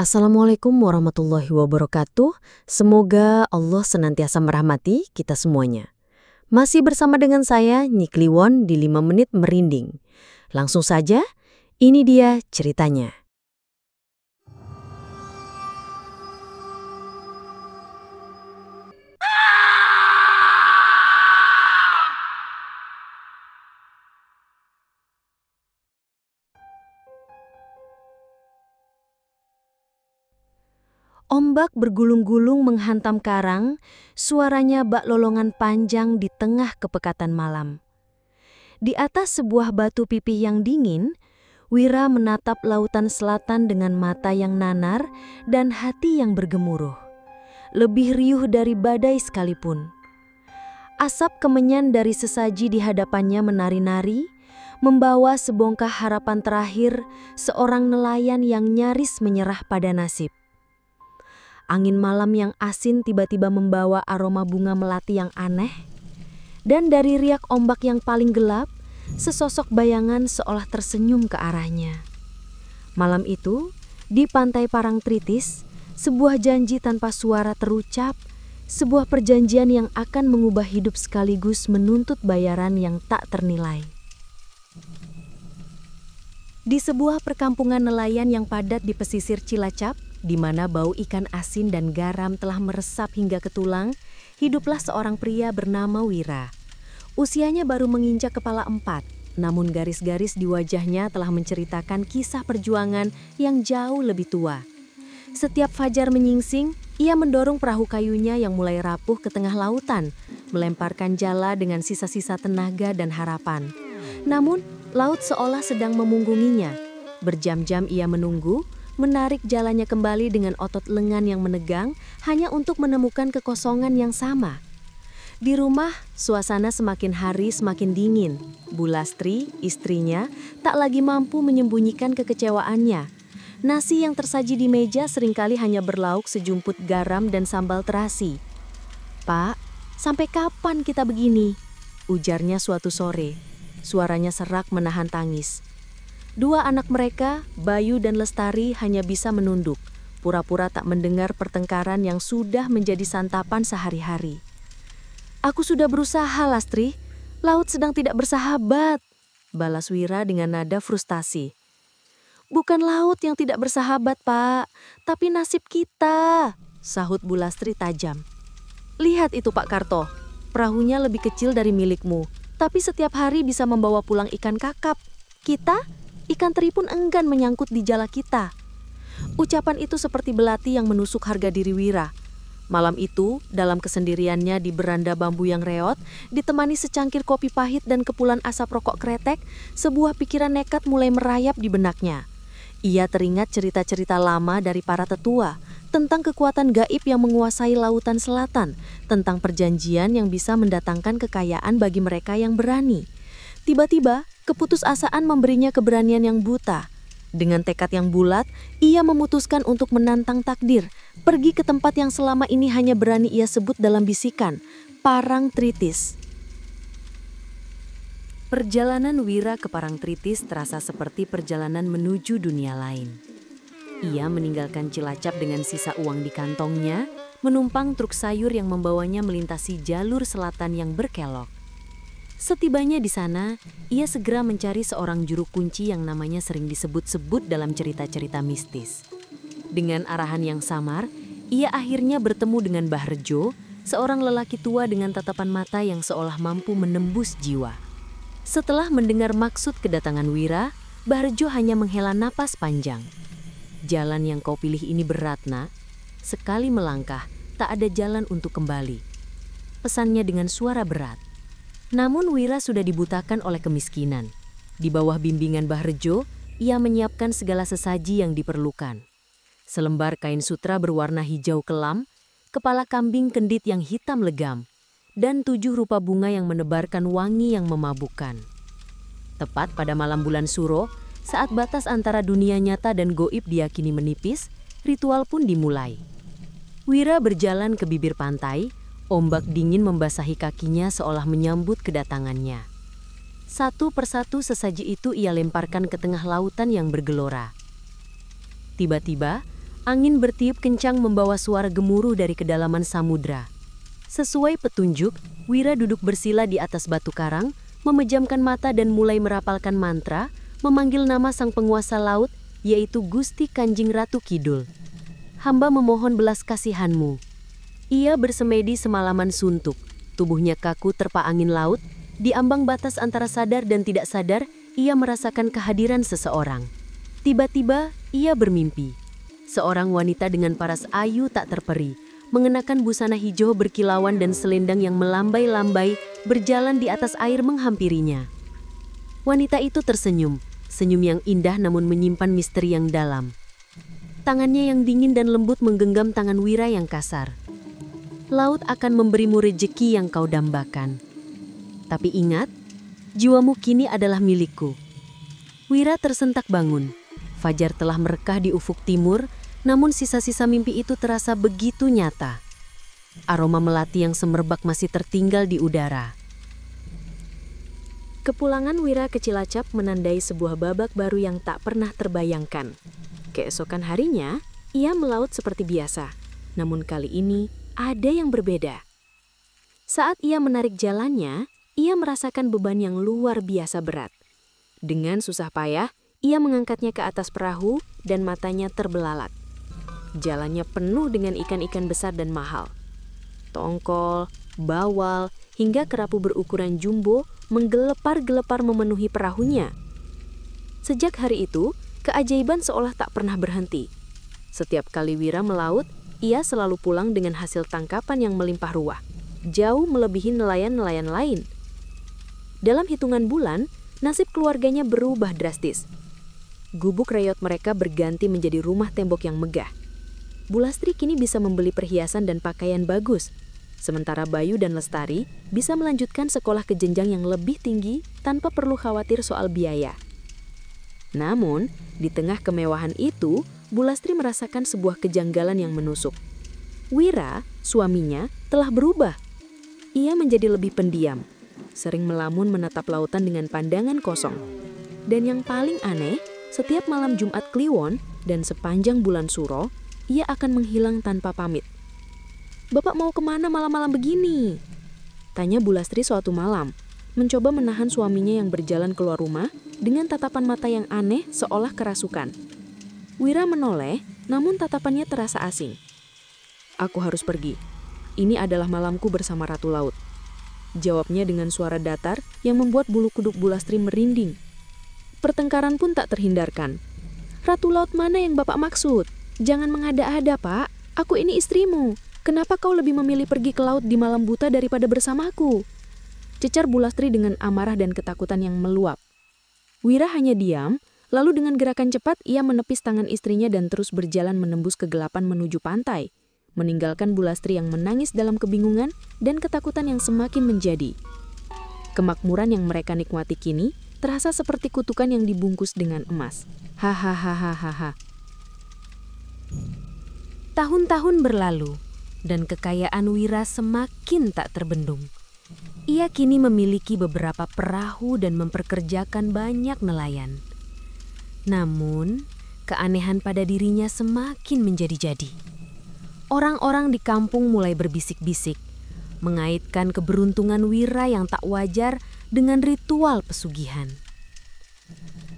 Assalamualaikum warahmatullahi wabarakatuh. Semoga Allah senantiasa merahmati kita semuanya. Masih bersama dengan saya, Nyi Kliwon di 5 Menit Merinding. Langsung saja, ini dia ceritanya. Ombak bergulung-gulung menghantam karang, suaranya bak lolongan panjang di tengah kepekatan malam. Di atas sebuah batu pipih yang dingin, Wira menatap lautan selatan dengan mata yang nanar dan hati yang bergemuruh. Lebih riuh dari badai sekalipun. Asap kemenyan dari sesaji di hadapannya menari-nari, membawa sebongkah harapan terakhir seorang nelayan yang nyaris menyerah pada nasib. Angin malam yang asin tiba-tiba membawa aroma bunga melati yang aneh, dan dari riak ombak yang paling gelap, sesosok bayangan seolah tersenyum ke arahnya. Malam itu, di pantai Parangtritis, sebuah janji tanpa suara terucap, sebuah perjanjian yang akan mengubah hidup sekaligus menuntut bayaran yang tak ternilai. Di sebuah perkampungan nelayan yang padat di pesisir Cilacap, di mana bau ikan asin dan garam telah meresap hingga ke tulang, hiduplah seorang pria bernama Wira. Usianya baru menginjak kepala 4, namun garis-garis di wajahnya telah menceritakan kisah perjuangan yang jauh lebih tua. Setiap fajar menyingsing, ia mendorong perahu kayunya yang mulai rapuh ke tengah lautan, melemparkan jala dengan sisa-sisa tenaga dan harapan. Namun, laut seolah sedang memunggunginya. Berjam-jam ia menunggu, menarik jalannya kembali dengan otot lengan yang menegang hanya untuk menemukan kekosongan yang sama. Di rumah, suasana semakin hari semakin dingin. Bu Lastri, istrinya, tak lagi mampu menyembunyikan kekecewaannya. Nasi yang tersaji di meja seringkali hanya berlauk sejumput garam dan sambal terasi. "Pak, sampai kapan kita begini?" ujarnya suatu sore. Suaranya serak menahan tangis. Dua anak mereka, Bayu dan Lestari, hanya bisa menunduk, pura-pura tak mendengar pertengkaran yang sudah menjadi santapan sehari-hari. "Aku sudah berusaha, Lastri. Laut sedang tidak bersahabat," balas Wira dengan nada frustasi. "Bukan laut yang tidak bersahabat, Pak, tapi nasib kita," sahut Bu Lastri tajam. "Lihat itu Pak Karto, perahunya lebih kecil dari milikmu, tapi setiap hari bisa membawa pulang ikan kakap. Kita, ikan teri pun enggan menyangkut di jala kita." Ucapan itu seperti belati yang menusuk harga diri Wira. Malam itu, dalam kesendiriannya di beranda bambu yang reot, ditemani secangkir kopi pahit dan kepulan asap rokok kretek, sebuah pikiran nekat mulai merayap di benaknya. Ia teringat cerita-cerita lama dari para tetua, tentang kekuatan gaib yang menguasai lautan selatan, tentang perjanjian yang bisa mendatangkan kekayaan bagi mereka yang berani. Tiba-tiba, keputusasaan memberinya keberanian yang buta. Dengan tekad yang bulat, ia memutuskan untuk menantang takdir, pergi ke tempat yang selama ini hanya berani ia sebut dalam bisikan, Parangtritis. Perjalanan Wira ke Parangtritis terasa seperti perjalanan menuju dunia lain. Ia meninggalkan Cilacap dengan sisa uang di kantongnya, menumpang truk sayur yang membawanya melintasi jalur selatan yang berkelok. Setibanya di sana, ia segera mencari seorang juru kunci yang namanya sering disebut-sebut dalam cerita-cerita mistis. Dengan arahan yang samar, ia akhirnya bertemu dengan Baharjo, seorang lelaki tua dengan tatapan mata yang seolah mampu menembus jiwa. Setelah mendengar maksud kedatangan Wira, Baharjo hanya menghela napas panjang. "Jalan yang kau pilih ini berat, Nak. Sekali melangkah, tak ada jalan untuk kembali," pesannya dengan suara berat. Namun Wira sudah dibutakan oleh kemiskinan. Di bawah bimbingan Baharjo, ia menyiapkan segala sesaji yang diperlukan. Selembar kain sutra berwarna hijau kelam, kepala kambing kendit yang hitam legam, dan 7 rupa bunga yang menebarkan wangi yang memabukkan. Tepat pada malam bulan Suro, saat batas antara dunia nyata dan goib diyakini menipis, ritual pun dimulai. Wira berjalan ke bibir pantai. Ombak dingin membasahi kakinya seolah menyambut kedatangannya. Satu persatu sesaji itu ia lemparkan ke tengah lautan yang bergelora. Tiba-tiba, Angin bertiup kencang membawa suara gemuruh dari kedalaman samudra. Sesuai petunjuk, Wira duduk bersila di atas batu karang, memejamkan mata dan mulai merapalkan mantra, memanggil nama sang penguasa laut, yaitu Gusti Kanjeng Ratu Kidul. Hamba memohon belas kasihanmu. Ia bersemedi semalaman suntuk, tubuhnya kaku terpa angin laut, di ambang batas antara sadar dan tidak sadar, ia merasakan kehadiran seseorang. Tiba-tiba, ia bermimpi. Seorang wanita dengan paras ayu tak terperi, mengenakan busana hijau berkilauan dan selendang yang melambai-lambai, berjalan di atas air menghampirinya. Wanita itu tersenyum, senyum yang indah namun menyimpan misteri yang dalam. Tangannya yang dingin dan lembut menggenggam tangan Wira yang kasar. Laut akan memberimu rejeki yang kau dambakan. Tapi ingat, jiwamu kini adalah milikku. Wira tersentak bangun. Fajar telah merekah di ufuk timur, namun sisa-sisa mimpi itu terasa begitu nyata. Aroma melati yang semerbak masih tertinggal di udara. Kepulangan Wira ke Cilacap menandai sebuah babak baru yang tak pernah terbayangkan. Keesokan harinya, ia melaut seperti biasa. Namun kali ini, ada yang berbeda. Saat ia menarik jalannya, ia merasakan beban yang luar biasa berat. Dengan susah payah, ia mengangkatnya ke atas perahu dan matanya terbelalak. Jalannya penuh dengan ikan-ikan besar dan mahal. Tongkol, bawal, hingga kerapu berukuran jumbo menggelepar-gelepar memenuhi perahunya. Sejak hari itu, keajaiban seolah tak pernah berhenti. Setiap kali Wira melaut, ia selalu pulang dengan hasil tangkapan yang melimpah ruah, jauh melebihi nelayan-nelayan lain. Dalam hitungan bulan, nasib keluarganya berubah drastis. Gubuk reyot mereka berganti menjadi rumah tembok yang megah. Bulastri kini bisa membeli perhiasan dan pakaian bagus, sementara Bayu dan Lestari bisa melanjutkan sekolah ke jenjang yang lebih tinggi tanpa perlu khawatir soal biaya. Namun, di tengah kemewahan itu, Bulastri merasakan sebuah kejanggalan yang menusuk. Wira, suaminya, telah berubah. Ia menjadi lebih pendiam, sering melamun menatap lautan dengan pandangan kosong. Dan yang paling aneh, setiap malam Jumat Kliwon dan sepanjang bulan Suro, ia akan menghilang tanpa pamit. "Bapak mau kemana malam-malam begini?" tanya Bulastri suatu malam, mencoba menahan suaminya yang berjalan keluar rumah dengan tatapan mata yang aneh seolah kerasukan. Wira menoleh, namun tatapannya terasa asing. "Aku harus pergi. Ini adalah malamku bersama Ratu Laut," jawabnya dengan suara datar yang membuat bulu kuduk Bulastri merinding. Pertengkaran pun tak terhindarkan. "Ratu Laut mana yang Bapak maksud? Jangan mengada-ada, Pak. Aku ini istrimu. Kenapa kau lebih memilih pergi ke laut di malam buta daripada bersamaku?" cecar Bulastri dengan amarah dan ketakutan yang meluap. Wira hanya diam, lalu dengan gerakan cepat ia menepis tangan istrinya dan terus berjalan menembus kegelapan menuju pantai, meninggalkan Bulastri yang menangis dalam kebingungan dan ketakutan yang semakin menjadi. Kemakmuran yang mereka nikmati kini terasa seperti kutukan yang dibungkus dengan emas. Hahaha. Tahun-tahun berlalu, dan kekayaan Wira semakin tak terbendung. Ia kini memiliki beberapa perahu dan memperkerjakan banyak nelayan. Namun, keanehan pada dirinya semakin menjadi-jadi. Orang-orang di kampung mulai berbisik-bisik, mengaitkan keberuntungan Wira yang tak wajar dengan ritual pesugihan.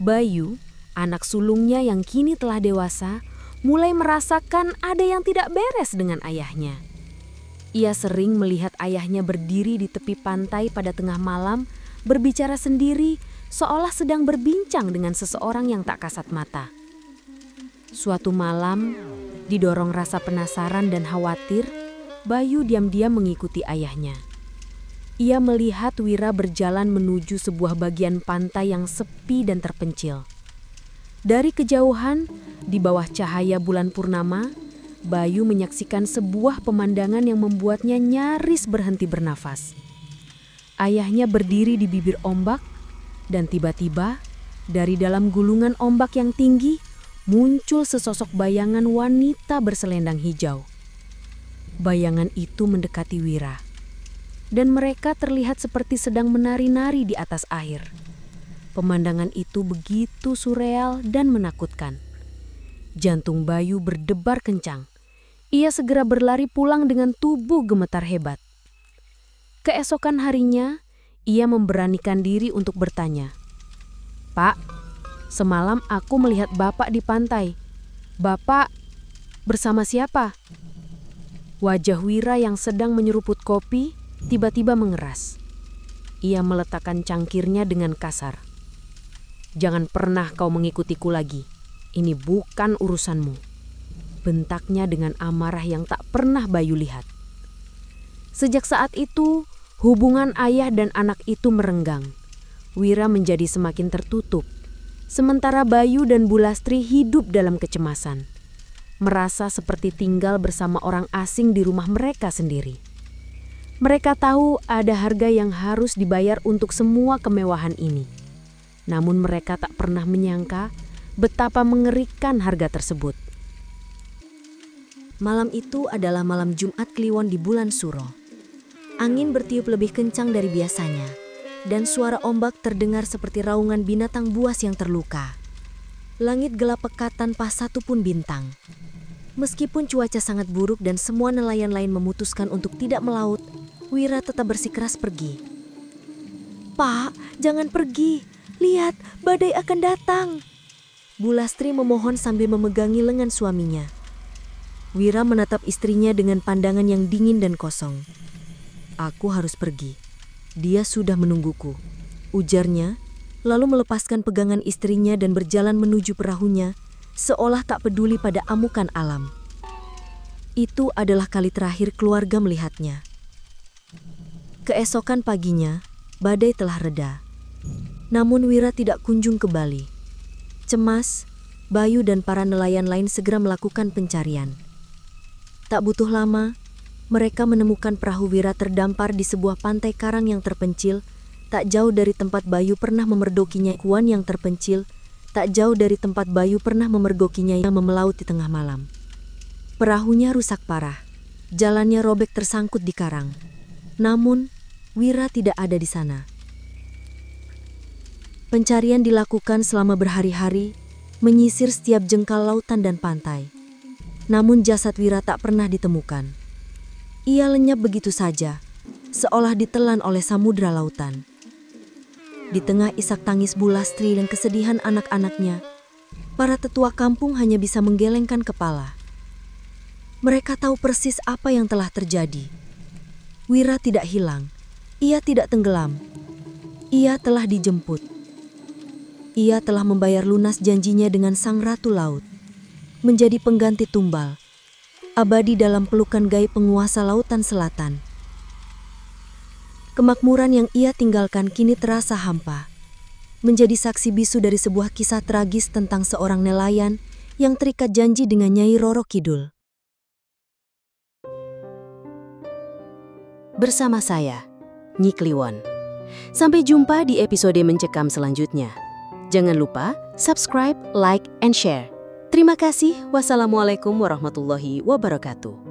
Bayu, anak sulungnya yang kini telah dewasa, mulai merasakan ada yang tidak beres dengan ayahnya. Ia sering melihat ayahnya berdiri di tepi pantai pada tengah malam, berbicara sendiri seolah sedang berbincang dengan seseorang yang tak kasat mata. Suatu malam, didorong rasa penasaran dan khawatir, Bayu diam-diam mengikuti ayahnya. Ia melihat Wira berjalan menuju sebuah bagian pantai yang sepi dan terpencil. Dari kejauhan, di bawah cahaya bulan purnama, Bayu menyaksikan sebuah pemandangan yang membuatnya nyaris berhenti bernafas. Ayahnya berdiri di bibir ombak, dan tiba-tiba dari dalam gulungan ombak yang tinggi muncul sesosok bayangan wanita berselendang hijau. Bayangan itu mendekati Wira, dan mereka terlihat seperti sedang menari-nari di atas air. Pemandangan itu begitu surreal dan menakutkan. Jantung Bayu berdebar kencang. Ia segera berlari pulang dengan tubuh gemetar hebat. Keesokan harinya, ia memberanikan diri untuk bertanya. "Pak, semalam aku melihat Bapak di pantai. Bapak bersama siapa?" Wajah Wira yang sedang menyeruput kopi tiba-tiba mengeras. Ia meletakkan cangkirnya dengan kasar. "Jangan pernah kau mengikutiku lagi. Ini bukan urusanmu," bentaknya dengan amarah yang tak pernah Bayu lihat. Sejak saat itu, hubungan ayah dan anak itu merenggang. Wira menjadi semakin tertutup, sementara Bayu dan Bulastri hidup dalam kecemasan, merasa seperti tinggal bersama orang asing di rumah mereka sendiri. Mereka tahu ada harga yang harus dibayar untuk semua kemewahan ini. Namun mereka tak pernah menyangka betapa mengerikan harga tersebut. Malam itu adalah malam Jumat Kliwon di bulan Suro. Angin bertiup lebih kencang dari biasanya, dan suara ombak terdengar seperti raungan binatang buas yang terluka. Langit gelap pekat tanpa satu pun bintang. Meskipun cuaca sangat buruk dan semua nelayan lain memutuskan untuk tidak melaut, Wira tetap bersikeras pergi. "Pak, jangan pergi. Lihat, badai akan datang." Bulastri memohon sambil memegangi lengan suaminya. Wira menatap istrinya dengan pandangan yang dingin dan kosong. "Aku harus pergi. Dia sudah menungguku," ujarnya, lalu melepaskan pegangan istrinya dan berjalan menuju perahunya, seolah tak peduli pada amukan alam. Itu adalah kali terakhir keluarga melihatnya. Keesokan paginya, badai telah reda. Namun Wira tidak kunjung kembali. Cemas, Bayu dan para nelayan lain segera melakukan pencarian. Tak butuh lama, mereka menemukan perahu Wira terdampar di sebuah pantai karang yang terpencil, tak jauh dari tempat Bayu pernah memergokinya. Kuan yang terpencil, tak jauh dari tempat Bayu pernah memergokinya yang memelaut di tengah malam. Perahunya rusak parah, jalannya robek tersangkut di karang. Namun, Wira tidak ada di sana. Pencarian dilakukan selama berhari-hari, menyisir setiap jengkal lautan dan pantai. Namun jasad Wira tak pernah ditemukan. Ia lenyap begitu saja, seolah ditelan oleh samudra lautan. Di tengah isak tangis Bulastri dan kesedihan anak-anaknya, para tetua kampung hanya bisa menggelengkan kepala. Mereka tahu persis apa yang telah terjadi. Wira tidak hilang, ia tidak tenggelam. Ia telah dijemput. Ia telah membayar lunas janjinya dengan sang ratu laut, menjadi pengganti tumbal, abadi dalam pelukan gaib penguasa lautan selatan. Kemakmuran yang ia tinggalkan kini terasa hampa, menjadi saksi bisu dari sebuah kisah tragis tentang seorang nelayan yang terikat janji dengan Nyai Roro Kidul. Bersama saya, Nyi Kliwon. Sampai jumpa di episode Mencekam selanjutnya. Jangan lupa subscribe, like, and share. Terima kasih. Wassalamualaikum warahmatullahi wabarakatuh.